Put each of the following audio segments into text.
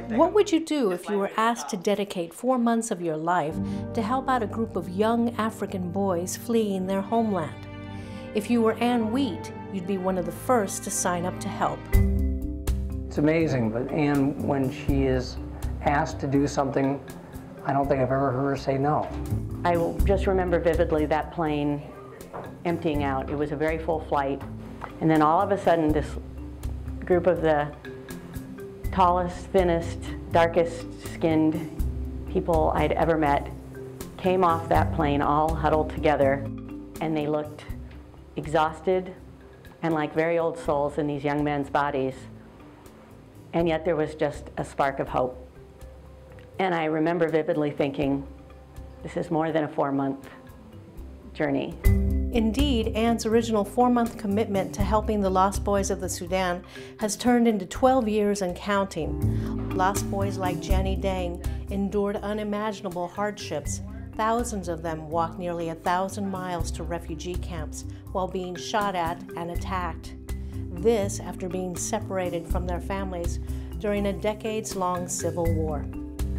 What would you do if you were asked to dedicate 4 months of your life to help out a group of young African boys fleeing their homeland? If you were Ann Wheat, you'd be one of the first to sign up to help. It's amazing, but Ann, when she is asked to do something, I don't think I've ever heard her say no. I will just remember vividly that plane emptying out. It was a very full flight, and then all of a sudden this group of the tallest, thinnest, darkest skinned people I'd ever met came off that plane all huddled together, and they looked exhausted and like very old souls in these young men's bodies, and yet there was just a spark of hope. And I remember vividly thinking, this is more than a 4-month journey. Indeed, Ann's original 4-month commitment to helping the Lost Boys of the Sudan has turned into 12 years and counting. Lost boys like Jenny Dang endured unimaginable hardships. Thousands of them walked nearly 1,000 miles to refugee camps while being shot at and attacked. This after being separated from their families during a decades-long civil war.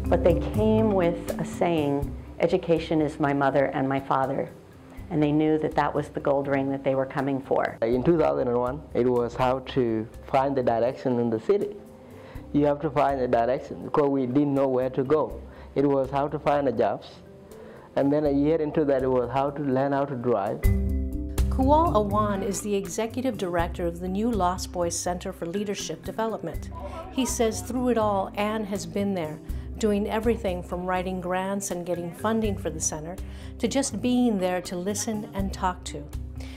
But they came with a saying, education is my mother and my father. And they knew that that was the gold ring that they were coming for. In 2001, it was how to find the direction in the city. You have to find the direction because we didn't know where to go. It was how to find the jobs. And then a year into that, it was how to learn how to drive. Kual Awan is the executive director of the new Lost Boys Center for Leadership Development. He says through it all, Ann has been there, doing everything from writing grants and getting funding for the center to just being there to listen and talk to.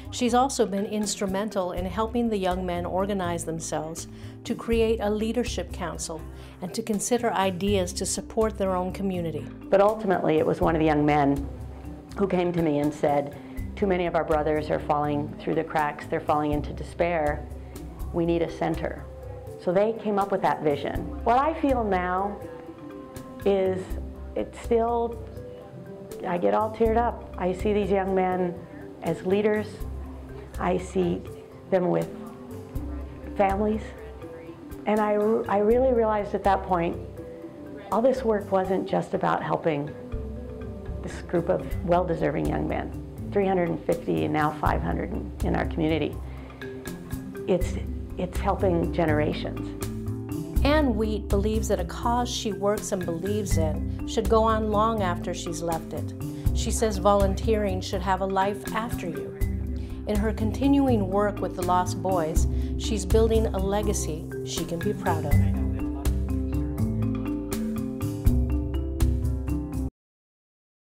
She's also been instrumental in helping the young men organize themselves to create a leadership council and to consider ideas to support their own community. But ultimately, it was one of the young men who came to me and said, too many of our brothers are falling through the cracks, they're falling into despair. We need a center. So they came up with that vision. What I feel now is it's still, I get all teared up. I see these young men as leaders. I see them with families. And I really realized at that point, all this work wasn't just about helping this group of well-deserving young men, 350 and now 500 in our community. It's helping generations. Ann Wheat believes that a cause she works and believes in should go on long after she's left it. She says volunteering should have a life after you. In her continuing work with the Lost Boys, she's building a legacy she can be proud of.